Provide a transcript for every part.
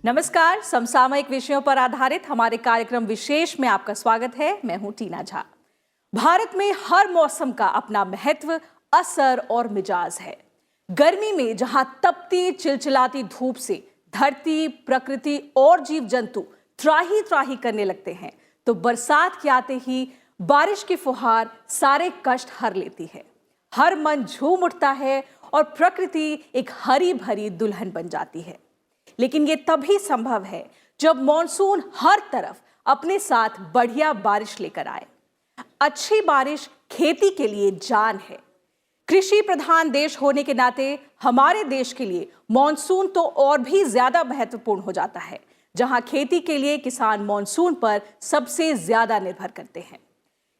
नमस्कार, समसामयिक विषयों पर आधारित हमारे कार्यक्रम विशेष में आपका स्वागत है। मैं हूं टीना झा। भारत में हर मौसम का अपना महत्व, असर और मिजाज है। गर्मी में जहां तपती चिलचिलाती धूप से धरती, प्रकृति और जीव जंतु त्राही त्राही करने लगते हैं, तो बरसात के आते ही बारिश की फुहार सारे कष्ट हर लेती है। हर मन झूम उठता है और प्रकृति एक हरी भरी दुल्हन बन जाती है। लेकिन ये तभी संभव है जब मॉनसून हर तरफ अपने साथ बढ़िया बारिश लेकर आए। अच्छी बारिश खेती के लिए जान है। कृषि प्रधान देश होने के नाते हमारे देश के लिए मॉनसून तो और भी ज्यादा महत्वपूर्ण हो जाता है, जहां खेती के लिए किसान मॉनसून पर सबसे ज्यादा निर्भर करते हैं।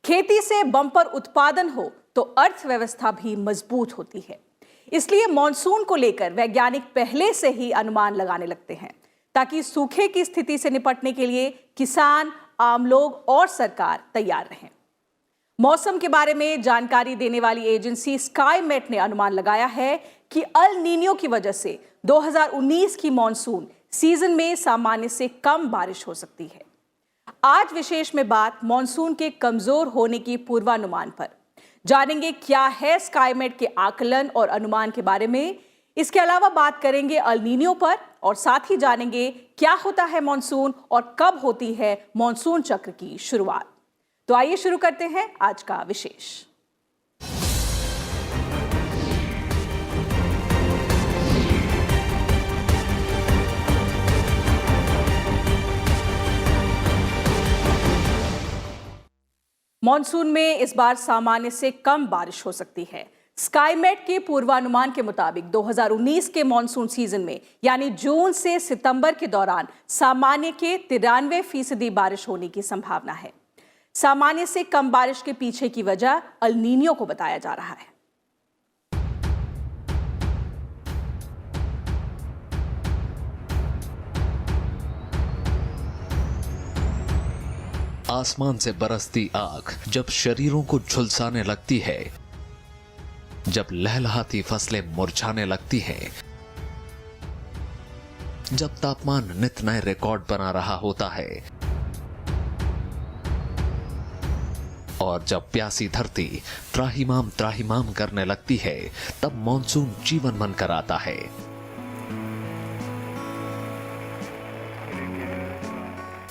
खेती से बम्पर उत्पादन हो तो अर्थव्यवस्था भी मजबूत होती है। इसलिए मॉनसून को लेकर वैज्ञानिक पहले से ही अनुमान लगाने लगते हैं, ताकि सूखे की स्थिति से निपटने के लिए किसान, आम लोग और सरकार तैयार रहें। मौसम के बारे में जानकारी देने वाली एजेंसी स्काईमेट ने अनुमान लगाया है कि अल नीनियो की वजह से 2019 की मॉनसून सीजन में सामान्य से कम बारिश हो सकती है। आज विशेष में बात मॉनसून के कमजोर होने की पूर्वानुमान पर। जानेंगे क्या है स्काईमेट के आकलन और अनुमान के बारे में। इसके अलावा बात करेंगे अल नीनियो पर और साथ ही जानेंगे क्या होता है मॉनसून और कब होती है मॉनसून चक्र की शुरुआत। तो आइए शुरू करते हैं आज का विशेष। मॉनसून में इस बार सामान्य से कम बारिश हो सकती है। स्काईमेट के पूर्वानुमान के मुताबिक 2019 के मॉनसून सीजन में यानी जून से सितंबर के दौरान सामान्य के 93% बारिश होने की संभावना है। सामान्य से कम बारिश के पीछे की वजह अल नीनियो को बताया जा रहा है। आसमान से बरसती आग जब शरीरों को झुलसाने लगती है, जब लहलहाती फसलें मुरझाने लगती हैं, जब तापमान नित नए रिकॉर्ड बना रहा होता है और जब प्यासी धरती त्राहिमाम करने लगती है, तब मॉनसून जीवन बनकर आता है।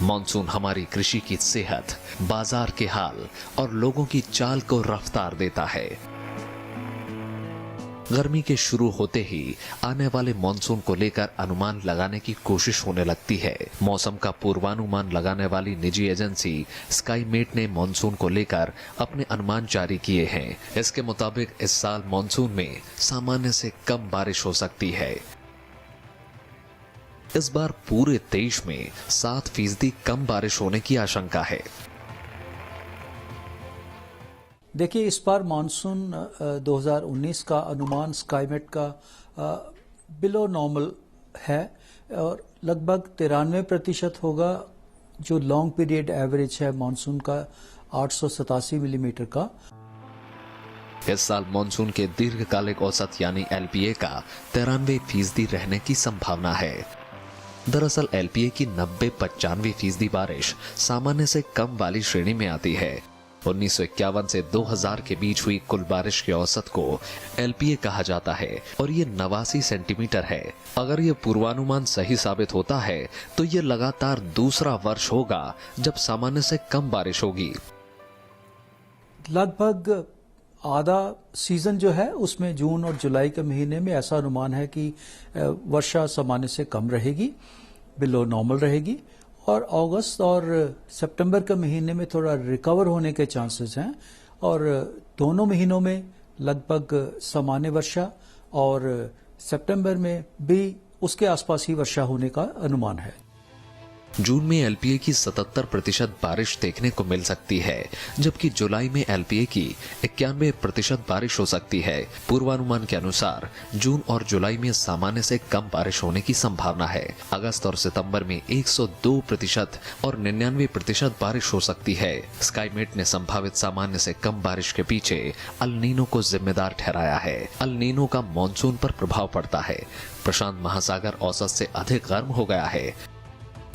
मॉनसून हमारी कृषि की सेहत, बाजार के हाल और लोगों की चाल को रफ्तार देता है। गर्मी के शुरू होते ही आने वाले मॉनसून को लेकर अनुमान लगाने की कोशिश होने लगती है। मौसम का पूर्वानुमान लगाने वाली निजी एजेंसी स्काईमेट ने मॉनसून को लेकर अपने अनुमान जारी किए हैं। इसके मुताबिक इस साल मॉनसून में सामान्य से कम बारिश हो सकती है। इस बार पूरे देश में 7% कम बारिश होने की आशंका है। देखिए, इस बार मानसून 2019 का अनुमान स्काईमेट का बिलो नॉर्मल है और लगभग 93% होगा, जो लॉन्ग पीरियड एवरेज है मानसून का 887 मिलीमीटर का। इस साल मॉनसून के दीर्घकालिक औसत यानी एलपीए का 93% रहने की संभावना है। दरअसल एलपीए की 90-95% बारिश सामान्य से कम वाली श्रेणी में आती है। 1951 से 2000 के बीच हुई कुल बारिश के औसत को एलपीए कहा जाता है और ये 89 सेंटीमीटर है। अगर ये पूर्वानुमान सही साबित होता है तो ये लगातार दूसरा वर्ष होगा जब सामान्य से कम बारिश होगी। लगभग आधा सीजन जो है उसमें जून और जुलाई के महीने में ऐसा अनुमान है कि वर्षा सामान्य से कम रहेगी, बिलो नॉर्मल रहेगी, और अगस्त और सितंबर के महीने में थोड़ा रिकवर होने के चांसेस हैं और दोनों महीनों में लगभग सामान्य वर्षा और सितंबर में भी उसके आसपास ही वर्षा होने का अनुमान है। जून में एलपीए की 77% बारिश देखने को मिल सकती है, जबकि जुलाई में एलपीए की 91% बारिश हो सकती है। पूर्वानुमान के अनुसार जून और जुलाई में सामान्य से कम बारिश होने की संभावना है। अगस्त और सितंबर में 102% और 99% बारिश हो सकती है। स्काईमेट ने संभावित सामान्य से कम बारिश के पीछे अल नीनो को जिम्मेदार ठहराया है। अल नीनो का मॉनसून पर प्रभाव पड़ता है। प्रशांत महासागर औसत से अधिक गर्म हो गया है।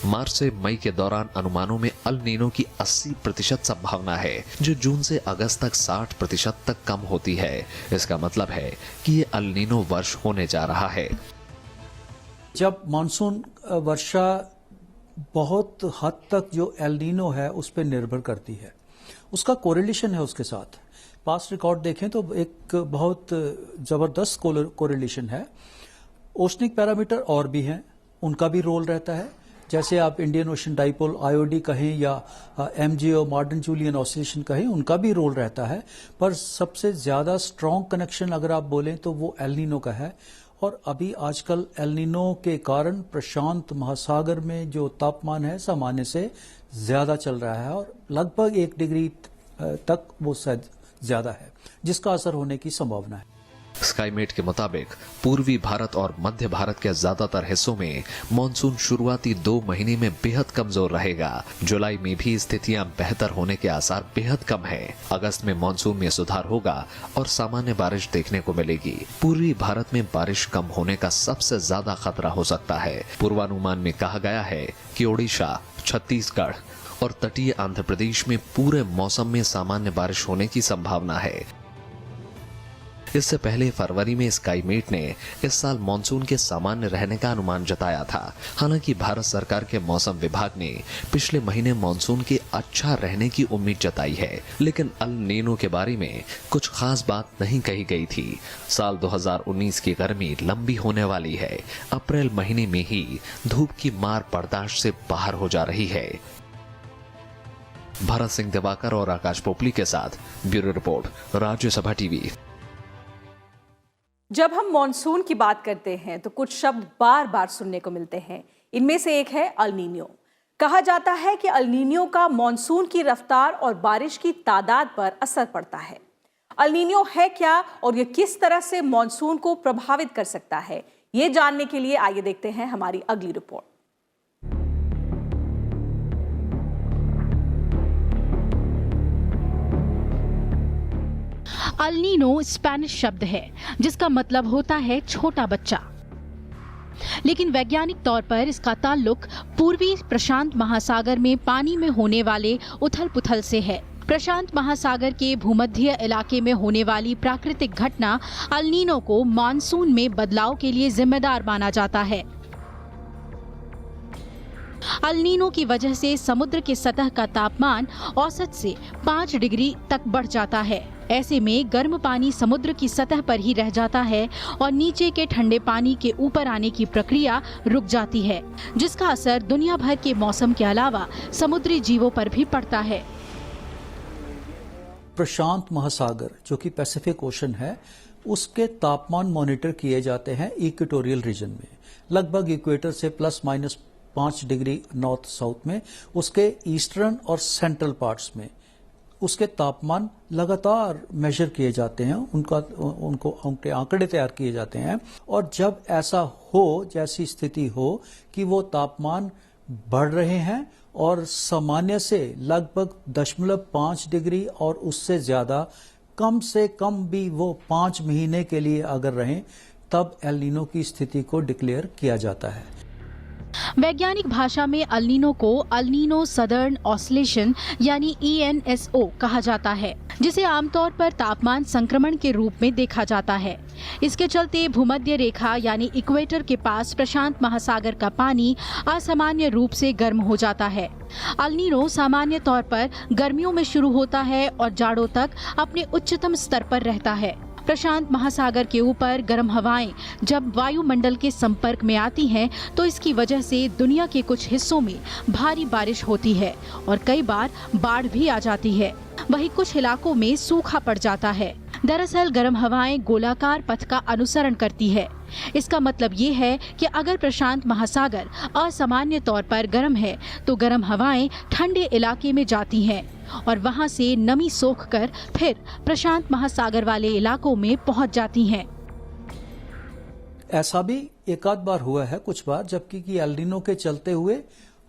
मार्च से मई के दौरान अनुमानों में अल नीनो की 80% संभावना है, जो जून से अगस्त तक 60% तक कम होती है। इसका मतलब है कि ये अल नीनो वर्ष होने जा रहा है। जब मानसून वर्षा बहुत हद तक जो एल नीनो है उस पर निर्भर करती है, उसका कोरिलेशन है उसके साथ। पास्ट रिकॉर्ड देखें तो एक बहुत जबरदस्त कोरिलेशन है। ओशनिक पैरामीटर और भी हैं, उनका भी रोल रहता है। जैसे आप इंडियन ओशन डाइपोल आईओडी कहें या एमजीओ मॉडर्न जूलियन ऑसिलेशन कहें, उनका भी रोल रहता है। पर सबसे ज्यादा स्ट्रॉन्ग कनेक्शन अगर आप बोलें तो वो एल नीनो का है। और अभी आजकल एल नीनो के कारण प्रशांत महासागर में जो तापमान है सामान्य से ज्यादा चल रहा है और लगभग 1 डिग्री तक वो ज्यादा है, जिसका असर होने की संभावना है। स्काईमेट के मुताबिक पूर्वी भारत और मध्य भारत के ज्यादातर हिस्सों में मॉनसून शुरुआती 2 महीने में बेहद कमजोर रहेगा। जुलाई में भी स्थितियां बेहतर होने के आसार बेहद कम हैं। अगस्त में मॉनसून में सुधार होगा और सामान्य बारिश देखने को मिलेगी। पूर्वी भारत में बारिश कम होने का सबसे ज्यादा खतरा हो सकता है। पूर्वानुमान में कहा गया है कि ओडिशा, छत्तीसगढ़ और तटीय आंध्र प्रदेश में पूरे मौसम में सामान्य बारिश होने की संभावना है। इससे पहले फरवरी में स्काईमेट ने इस साल मानसून के सामान्य रहने का अनुमान जताया था। हालांकि भारत सरकार के मौसम विभाग ने पिछले महीने मानसून के अच्छा रहने की उम्मीद जताई है, लेकिन अल नीनो के बारे में कुछ खास बात नहीं कही गई थी। साल 2019 की गर्मी लंबी होने वाली है। अप्रैल महीने में ही धूप की मार बर्दाश्त से बाहर हो जा रही है। भरत सिंह दिवाकर और आकाश पोपली के साथ ब्यूरो रिपोर्ट, राज्यसभा टीवी। जब हम मॉनसून की बात करते हैं तो कुछ शब्द बार बार सुनने को मिलते हैं। इनमें से एक है अल नीनो। कहा जाता है कि अल नीनो का मॉनसून की रफ्तार और बारिश की तादाद पर असर पड़ता है। अल नीनो है क्या और यह किस तरह से मॉनसून को प्रभावित कर सकता है, ये जानने के लिए आइए देखते हैं हमारी अगली रिपोर्ट। अल नीनो स्पेनिश शब्द है जिसका मतलब होता है छोटा बच्चा, लेकिन वैज्ञानिक तौर पर इसका ताल्लुक पूर्वी प्रशांत महासागर में पानी में होने वाले उथल पुथल से है। प्रशांत महासागर के भूमध्य इलाके में होने वाली प्राकृतिक घटना अल नीनो को मानसून में बदलाव के लिए जिम्मेदार माना जाता है। अल नीनो की वजह से समुद्र के सतह का तापमान औसत से 5 डिग्री तक बढ़ जाता है। ऐसे में गर्म पानी समुद्र की सतह पर ही रह जाता है और नीचे के ठंडे पानी के ऊपर आने की प्रक्रिया रुक जाती है, जिसका असर दुनिया भर के मौसम के अलावा समुद्री जीवों पर भी पड़ता है। प्रशांत महासागर जो कि पैसिफिक ओशन है, उसके तापमान मॉनिटर किए जाते हैं इक्वेटोरियल रीजन में, लगभग इक्वेटर से +-5 डिग्री नॉर्थ साउथ में। उसके ईस्टर्न और सेंट्रल पार्ट्स में उसके तापमान लगातार मेजर किए जाते हैं, उनके आंकड़े तैयार किए जाते हैं। और जब ऐसा हो, जैसी स्थिति हो कि वो तापमान बढ़ रहे हैं और सामान्य से लगभग 0.5 डिग्री और उससे ज्यादा, कम से कम भी वो 5 महीने के लिए अगर रहें, तब एल नीनो की स्थिति को डिक्लेयर किया जाता है। वैज्ञानिक भाषा में अल नीनो को अल नीनो सदर्न ऑसिलेशन यानी ENSO कहा जाता है, जिसे आमतौर पर तापमान संक्रमण के रूप में देखा जाता है। इसके चलते भूमध्य रेखा यानी इक्वेटर के पास प्रशांत महासागर का पानी असामान्य रूप से गर्म हो जाता है। अल नीनो सामान्य तौर पर गर्मियों में शुरू होता है और जाड़ों तक अपने उच्चतम स्तर पर रहता है। प्रशांत महासागर के ऊपर गर्म हवाएं जब वायुमंडल के संपर्क में आती हैं, तो इसकी वजह से दुनिया के कुछ हिस्सों में भारी बारिश होती है और कई बार बाढ़ भी आ जाती है। वहीं कुछ इलाकों में सूखा पड़ जाता है। दरअसल गर्म हवाएं गोलाकार पथ का अनुसरण करती है। इसका मतलब ये है कि अगर प्रशांत महासागर असामान्य तौर पर गर्म है तो गर्म हवाएं ठंडे इलाके में जाती हैं और वहां से नमी सोखकर फिर प्रशांत महासागर वाले इलाकों में पहुंच जाती हैं। ऐसा भी एक आध बार हुआ है कुछ बार, जबकि कि एल नीनो के चलते हुए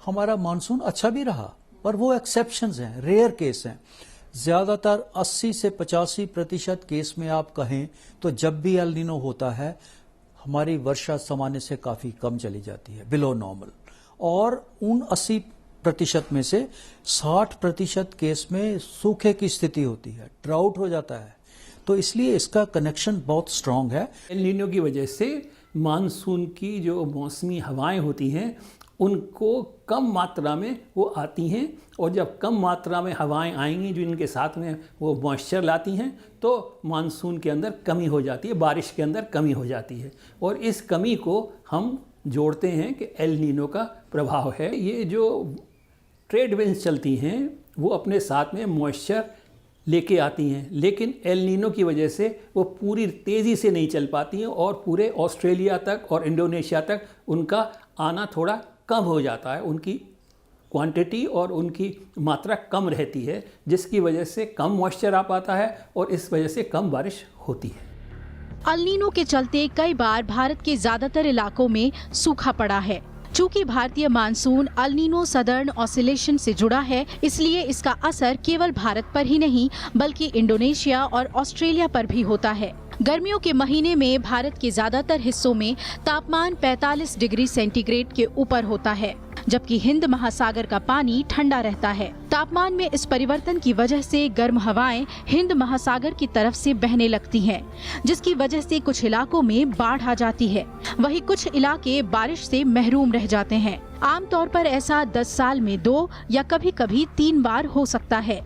हमारा मानसून अच्छा भी रहा, पर वो एक्सेप्शंस हैं, रेयर केस हैं। ज्यादातर 80 से 85% केस में आप कहें तो जब भी एल नीनो होता है हमारी वर्षा सामान्य से काफी कम चली जाती है, बिलो नॉर्मल। और उन 80% में से 60% केस में सूखे की स्थिति होती है, ड्राउट हो जाता है। तो इसलिए इसका कनेक्शन बहुत स्ट्रांग है। एल नीनो की वजह से मानसून की जो मौसमी हवाएं होती हैं उनको कम मात्रा में वो आती हैं, और जब कम मात्रा में हवाएं आएंगी जो इनके साथ में वो मॉइस्चर लाती हैं तो मानसून के अंदर कमी हो जाती है, बारिश के अंदर कमी हो जाती है। और इस कमी को हम जोड़ते हैं कि एल नीनो का प्रभाव है। ये जो ट्रेड विंड्स चलती हैं वो अपने साथ में मॉइस्चर लेके आती हैं, लेकिन एल नीनो की वजह से वो पूरी तेज़ी से नहीं चल पाती हैं और पूरे ऑस्ट्रेलिया तक और इंडोनेशिया तक उनका आना थोड़ा कम हो जाता है। उनकी क्वांटिटी और उनकी मात्रा कम रहती है, जिसकी वजह से कम मॉइस्चर आ पाता है और इस वजह से कम बारिश होती है। एल नीनो के चलते कई बार भारत के ज्यादातर इलाकों में सूखा पड़ा है। चूंकि भारतीय monsoon El Nino southern oscillation से जुड़ा है, इसलिए इसका असर केवल भारत पर ही नहीं बल्कि इंडोनेशिया और ऑस्ट्रेलिया पर भी होता है। गर्मियों के महीने में भारत के ज्यादातर हिस्सों में तापमान 45 डिग्री सेंटीग्रेड के ऊपर होता है, जबकि हिंद महासागर का पानी ठंडा रहता है। तापमान में इस परिवर्तन की वजह से गर्म हवाएं हिंद महासागर की तरफ से बहने लगती हैं, जिसकी वजह से कुछ इलाकों में बाढ़ आ जाती है। वहीं कुछ इलाके बारिश से महरूम रह जाते हैं। आमतौर पर ऐसा 10 साल में 2 या कभी-कभी 3 बार हो सकता है।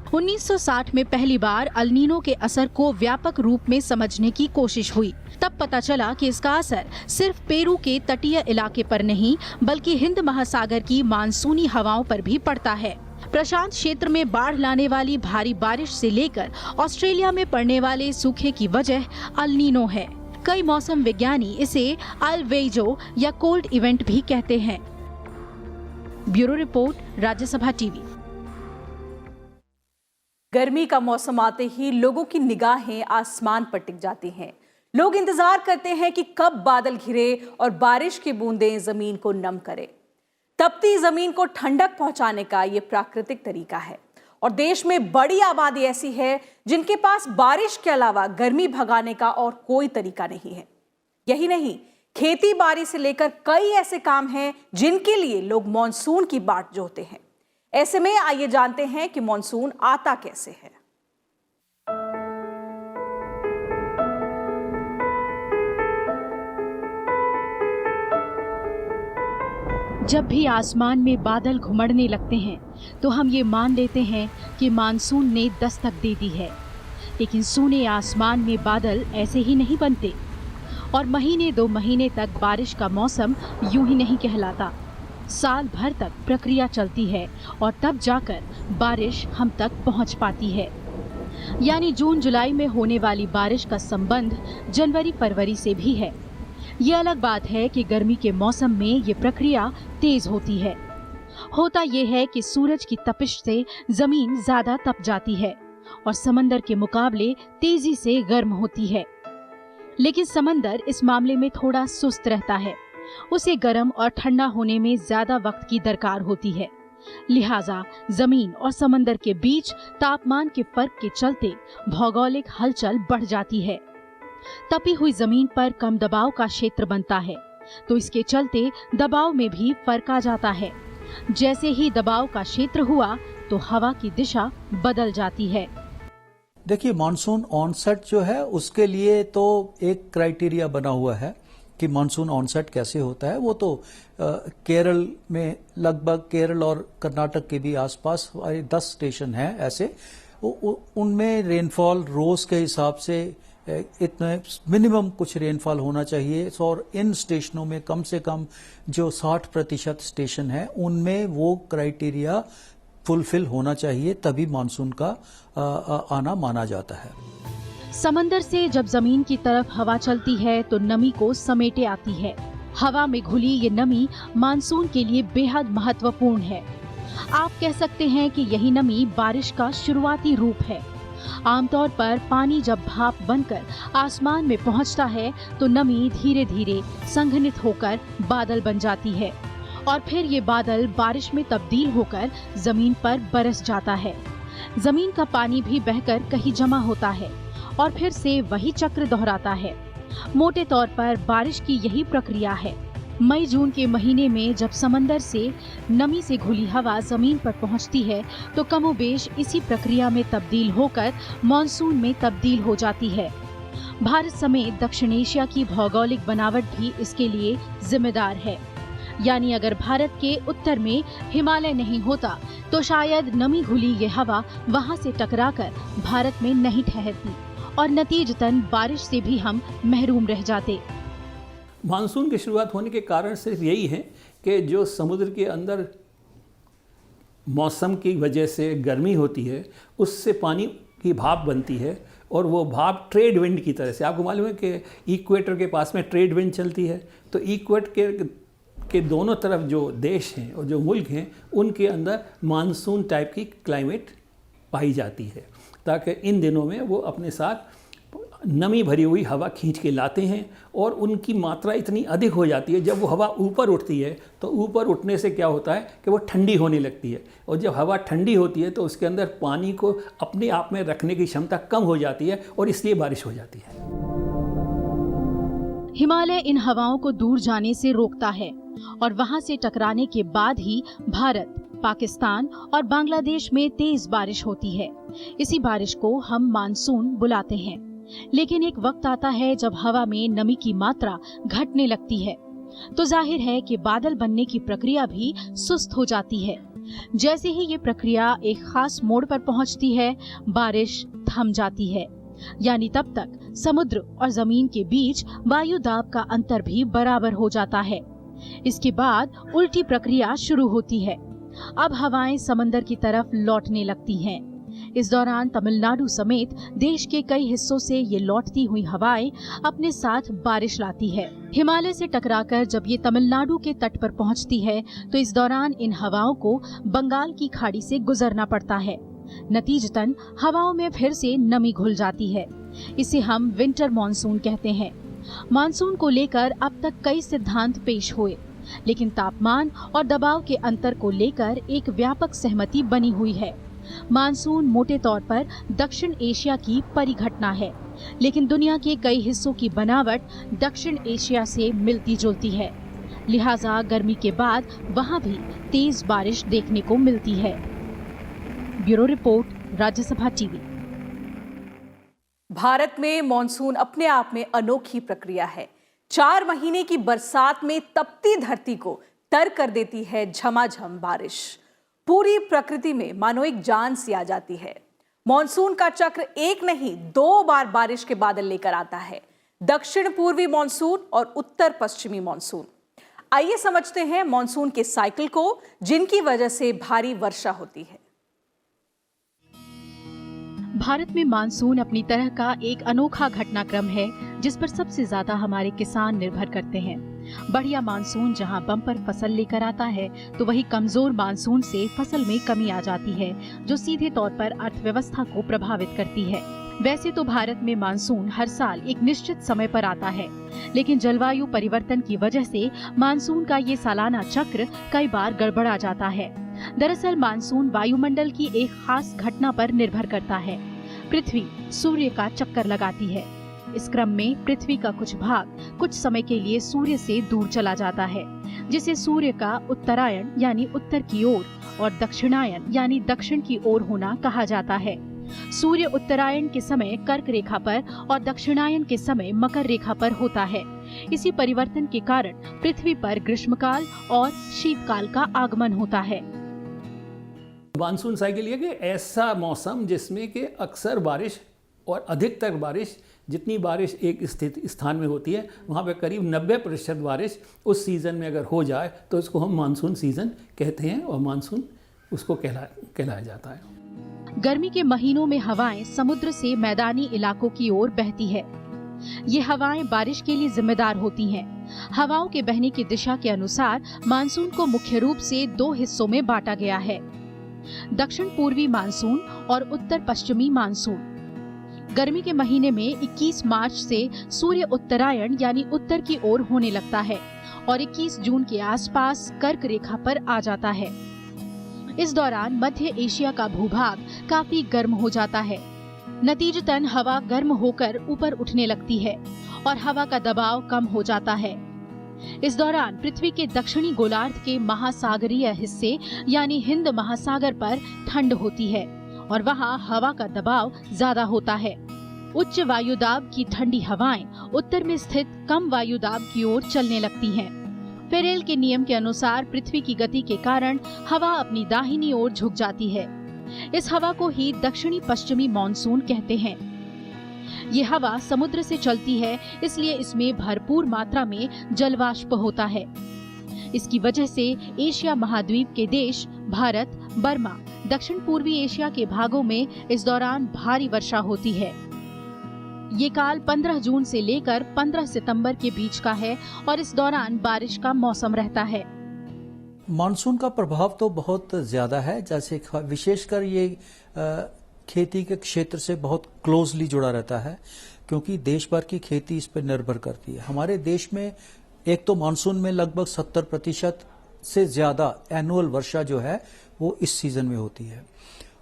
1960 में पहली बार एल नीनो के असर को व्यापक रूप में समझने की कोशिश हुई। तब पता चला कि इसका असर सिर्फ पेरू के तटीय इलाके पर नहीं बल्कि हिंद महासागर की मानसूनी हवाओं पर भी पड़ता है। प्रशांत क्षेत्र में बाढ़ लाने वाली भारी बारिश से लेकर ऑस्ट्रेलिया में पड़ने वाले सूखे की वजह एल नीनो है। कई मौसम विज्ञानी इसे एल वेइजो या कोल्ड इवेंट भी कहते हैं। Bureau report, Rajya Sabha TV. गर्मी का मौसम आते ही लोगों की निगाहें आसमान पर टिक जाती हैं। लोग इंतजार करते हैं कि कब बादल घिरे और बारिश की बूंदें जमीन को नम करे। तपती जमीन को ठंडक पहुंचाने का ये प्राकृतिक तरीका है और देश में बड़ी आबादी ऐसी है जिनके पास बारिश के अलावा गर्मी भगाने का और कोई तरीका नहीं है। यही नहीं, खेती बाड़ी से लेकर कई ऐसे काम हैं जिनके लिए लोग मॉनसून की बाट जोहते हैं। ऐसे में आइए जानते हैं कि मॉनसून आता कैसे है। जब भी आसमान में बादल घुमड़ने लगते हैं तो हम ये मान लेते हैं कि मानसून ने दस्तक दे दी है, लेकिन सूने आसमान में बादल ऐसे ही नहीं बनते और महीने 2 महीने तक बारिश का मौसम यूं ही नहीं कहलाता। साल भर तक प्रक्रिया चलती है और तब जाकर बारिश हम तक पहुंच पाती है। यानी जून जुलाई में होने वाली बारिश का संबंध जनवरी फरवरी से भी है। ये अलग बात है कि गर्मी के मौसम में ये प्रक्रिया तेज होती है। होता ये है कि सूरज की तपिश से जमीन ज्यादा तप जाती है और समंदर के मुकाबले तेजी से गर्म होती है। लेकिन समंदर इस मामले में थोड़ा सुस्त रहता है। उसे गर्म और ठंडा होने में ज्यादा वक्त की दरकार होती है। लिहाजा जमीन और समंदर के बीच तापमान के फर्क के चलते भौगोलिक हलचल बढ़ जाती है। तपी हुई जमीन पर कम दबाव का क्षेत्र बनता है, तो इसके चलते दबाव में भी फर्क आ जाता है। जैसे ही दबाव का क्षेत्र हुआ तो हवा की दिशा बदल जाती है। देखिए, मानसून ऑनसेट जो है उसके लिए तो एक क्राइटेरिया बना हुआ है कि मानसून ऑनसेट कैसे होता है। वो तो केरल में लगभग, केरल और कर्नाटक के भी आसपास 10 स्टेशन हैं ऐसे, उनमें रेनफॉल रोज के हिसाब से इतने मिनिमम कुछ रेनफॉल होना चाहिए। और इन स्टेशनों में कम से कम जो 60% स्टेशन है उनमें वो क्राइटेरिया फुलफिल होना चाहिए, तभी मानसून का आना माना जाता है। समंदर से जब जमीन की तरफ हवा चलती है तो नमी को समेटे आती है। हवा में घुली ये नमी मानसून के लिए बेहद महत्वपूर्ण है। आप कह सकते हैं कि यही नमी बारिश का शुरुआती रूप है। आमतौर पर पानी जब भाप बनकर आसमान में पहुंचता है तो नमी धीरे धीरे संघनित होकर बादल बन जाती है और फिर ये बादल बारिश में तब्दील होकर जमीन पर बरस जाता है। जमीन का पानी भी बहकर कहीं जमा होता है और फिर से वही चक्र दोहराता है। मोटे तौर पर बारिश की यही प्रक्रिया है। मई जून के महीने में जब समंदर से नमी से घुली हवा जमीन पर पहुंचती है तो कमोबेश इसी प्रक्रिया में तब्दील होकर मॉनसून में तब्दील हो जाती है। भारत समेत दक्षिण एशिया की भौगोलिक बनावट भी इसके लिए जिम्मेदार है। यानी अगर भारत के उत्तर में हिमालय नहीं होता तो शायद नमी घुली ये हवा वहां से टकराकर भारत में नहीं ठहरती और नतीजतन बारिश से भी हम महरूम रह जाते। मानसून की शुरुआत होने के कारण सिर्फ यही है कि जो समुद्र के अंदर मौसम की वजह से गर्मी होती है, उससे पानी की भाप बनती है और वो भाप ट्रेड विंड की तरह से, आपको मालूम है कि इक्वेटर के पास में ट्रेड विंड चलती है, तो इक्वेटर के दोनों तरफ जो देश हैं और जो मुल्क हैं उनके अंदर मानसून टाइप की क्लाइमेट पाई जाती है, ताकि इन दिनों में वो अपने साथ नमी भरी हुई हवा खींच के लाते हैं और उनकी मात्रा इतनी अधिक हो जाती है। जब वो हवा ऊपर उठती है तो ऊपर उठने से क्या होता है कि वो ठंडी होने लगती है और जब हवा ठंडी होती है तो उसके अंदर पानी को अपने आप में रखने की क्षमता कम हो जाती है और इसलिए बारिश हो जाती है। हिमालय इन हवाओं को दूर जाने से रोकता है और वहां से टकराने के बाद ही भारत, पाकिस्तान और बांग्लादेश में तेज बारिश होती है। इसी बारिश को हम मानसून बुलाते हैं। लेकिन एक वक्त आता है जब हवा में नमी की मात्रा घटने लगती है तो जाहिर है कि बादल बनने की प्रक्रिया भी सुस्त हो जाती है। जैसे ही ये प्रक्रिया एक खास मोड़ पर पहुंचती है, बारिश थम जाती है। यानी तब तक समुद्र और जमीन के बीच वायु दाब का अंतर भी बराबर हो जाता है। इसके बाद उल्टी प्रक्रिया शुरू होती है। अब हवाएं समंदर की तरफ लौटने लगती हैं। इस दौरान तमिलनाडु समेत देश के कई हिस्सों से ये लौटती हुई हवाएं अपने साथ बारिश लाती है। हिमालय से टकराकर जब ये तमिलनाडु के तट पर पहुंचती है तो इस दौरान इन हवाओं को बंगाल की खाड़ी से गुजरना पड़ता है। नतीजतन हवाओं में फिर से नमी घुल जाती है। इसे हम विंटर मॉनसून कहते हैं। मानसून को लेकर अब तक कई सिद्धांत पेश हुए, लेकिन तापमान और दबाव के अंतर को लेकर एक व्यापक सहमति बनी हुई है। मानसून मोटे तौर पर दक्षिण एशिया की परिघटना है, लेकिन दुनिया के कई हिस्सों की बनावट दक्षिण एशिया से मिलती जुलती है। लिहाजा गर्मी के बाद वहां भी तेज बारिश देखने को मिलती है। Bureau report, Rajya Sabha TV. Bharat में मॉनसून अपने आप में अनोखी प्रक्रिया है। 4 महीने की बरसात में तपती धरती को तर कर देती है झमाझम बारिश। पूरी प्रकृति में मानो एक जान सी आ जाती है। मॉनसून का चक्र एक नहीं 2 बार बारिश के बादल लेकर आता है, दक्षिण पूर्वी मॉनसून और उत्तर पश्चिमी मॉनसून। आइए समझते हैं मॉनसून के साइकिल को, जिनकी वजह से भारी वर्षा होती है। भारत में मानसून अपनी तरह का एक अनोखा घटनाक्रम है जिस पर सबसे ज्यादा हमारे किसान निर्भर करते हैं। बढ़िया मानसून जहां बम्पर फसल लेकर आता है तो वही कमजोर मानसून से फसल में कमी आ जाती है, जो सीधे तौर पर अर्थव्यवस्था को प्रभावित करती है। वैसे तो भारत में मानसून हर साल एक निश्चित समय पर आता है, लेकिन जलवायु परिवर्तन की वजह से मानसून का ये सालाना चक्र कई बार गड़बड़ा जाता है। दरअसल मानसून वायुमंडल की एक खास घटना पर निर्भर करता है। पृथ्वी सूर्य का चक्कर लगाती है। इस क्रम में पृथ्वी का कुछ भाग कुछ समय के लिए सूर्य से दूर चला जाता है, जिसे सूर्य का उत्तरायण यानी उत्तर की ओर और दक्षिणायन यानी दक्षिण की ओर होना कहा जाता है। सूर्य उत्तरायण के समय कर्क रेखा पर और दक्षिणायन के समय मकर रेखा पर होता है। इसी परिवर्तन के कारण पृथ्वी पर ग्रीष्मकाल और शीतकाल का आगमन होता है। मानसून साइकिल ये कि ऐसा मौसम जिसमें कि अक्सर बारिश और अधिकतर बारिश, जितनी बारिश एक स्थित स्थान में होती है वहाँ पे करीब 90% बारिश उस सीज़न में अगर हो जाए तो इसको हम मानसून सीज़न कहते हैं और मानसून उसको कहलाया जाता है। गर्मी के महीनों में हवाएं समुद्र से मैदानी इलाकों की ओर बहती है। ये हवाएं बारिश के लिए जिम्मेदार होती हैं। हवाओं के बहने की दिशा के अनुसार मानसून को मुख्य रूप से 2 हिस्सों में बांटा गया है, दक्षिण पूर्वी मानसून और उत्तर पश्चिमी मानसून। गर्मी के महीने में 21 मार्च से सूर्य उत्तरायण यानी उत्तर की ओर होने लगता है और 21 जून के आसपास कर्क रेखा पर आ जाता है। इस दौरान मध्य एशिया का भूभाग काफी गर्म हो जाता है। नतीजतन हवा गर्म होकर ऊपर उठने लगती है और हवा का दबाव कम हो जाता है। इस दौरान पृथ्वी के दक्षिणी गोलार्ध के महासागरीय हिस्से यानी हिंद महासागर पर ठंड होती है और वहां हवा का दबाव ज्यादा होता है। उच्च वायुदाब की ठंडी हवाएं उत्तर में स्थित कम वायुदाब की ओर चलने लगती हैं। फेरेल के नियम के अनुसार पृथ्वी की गति के कारण हवा अपनी दाहिनी ओर झुक जाती है। इस हवा को ही दक्षिणी पश्चिमी मॉनसून कहते हैं। ये हवा समुद्र से चलती है, इसलिए इसमें भरपूर मात्रा में जलवाष्प होता है। इसकी वजह से एशिया महाद्वीप के देश भारत, बर्मा, दक्षिण पूर्वी एशिया के भागों में इस दौरान भारी वर्षा होती है। ये काल 15 जून से लेकर 15 सितंबर के बीच का है और इस दौरान बारिश का मौसम रहता है। मानसून का प्रभाव तो बहुत ज्यादा है, जैसे विशेषकर ये खेती के क्षेत्र से बहुत क्लोजली जुड़ा रहता है, क्योंकि देश भर की खेती इस पर निर्भर करती है। हमारे देश में एक तो मानसून में लगभग 70% से ज्यादा एनुअल वर्षा जो है वो इस सीजन में होती है,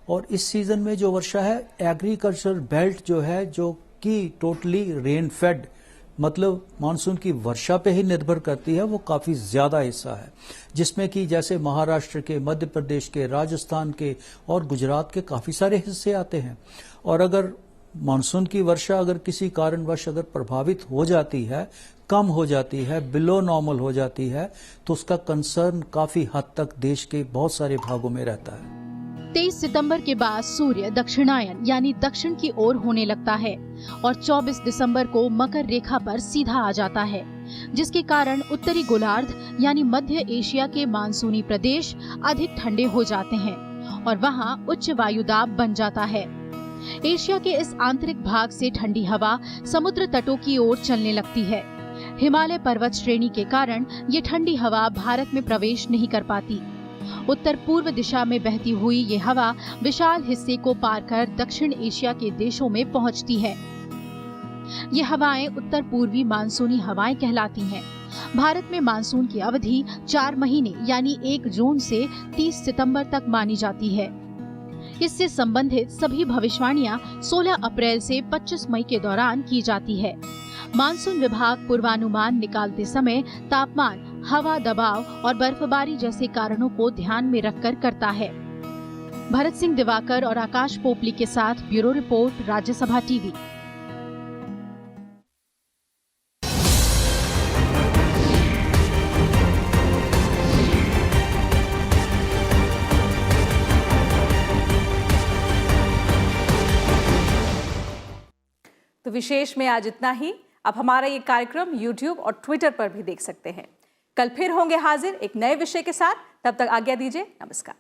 और इस सीजन में जो वर्षा है एग्रीकल्चर बेल्ट जो है, जो कि टोटली रेन फेड, मतलब मानसून की वर्षा पे ही निर्भर करती है, वो काफी ज्यादा हिस्सा है, जिसमें कि जैसे महाराष्ट्र के, मध्य प्रदेश के, राजस्थान के और गुजरात के काफी सारे हिस्से आते हैं। और अगर मानसून की वर्षा अगर किसी कारणवश अगर प्रभावित हो जाती है, कम हो जाती है, बिलो नॉर्मल हो जाती है, तो उसका कंसर्न काफी हद तक देश के बहुत सारे भागों में रहता है। 23 सितंबर के बाद सूर्य दक्षिणायन यानी दक्षिण की ओर होने लगता है और 24 दिसंबर को मकर रेखा पर सीधा आ जाता है, जिसके कारण उत्तरी गोलार्ध यानी मध्य एशिया के मानसूनी प्रदेश अधिक ठंडे हो जाते हैं और वहां उच्च वायुदाब बन जाता है। एशिया के इस आंतरिक भाग से ठंडी हवा समुद्र तटों की ओर चलने लगती है। हिमालय पर्वत श्रेणी के कारण ये ठंडी हवा भारत में प्रवेश नहीं कर पाती। उत्तर पूर्व दिशा में बहती हुई ये हवा विशाल हिस्से को पार कर दक्षिण एशिया के देशों में पहुंचती है। ये हवाएं उत्तर पूर्वी मानसूनी हवाएं कहलाती हैं। भारत में मानसून की अवधि 4 महीने यानी 1 जून से 30 सितंबर तक मानी जाती है। इससे संबंधित सभी भविष्यवाणियां 16 अप्रैल से 25 मई के दौरान की जाती है। मानसून विभाग पूर्वानुमान निकालते समय तापमान, हवा दबाव और बर्फबारी जैसे कारणों को ध्यान में रखकर करता है। भरत सिंह दिवाकर और आकाश पोपली के साथ ब्यूरो रिपोर्ट, राज्यसभा टीवी। तो विशेष में आज इतना ही। अब हमारा ये कार्यक्रम YouTube और Twitter पर भी देख सकते हैं। कल फिर होंगे हाजिर एक नए विषय के साथ। तब तक आज्ञा दीजिए। नमस्कार।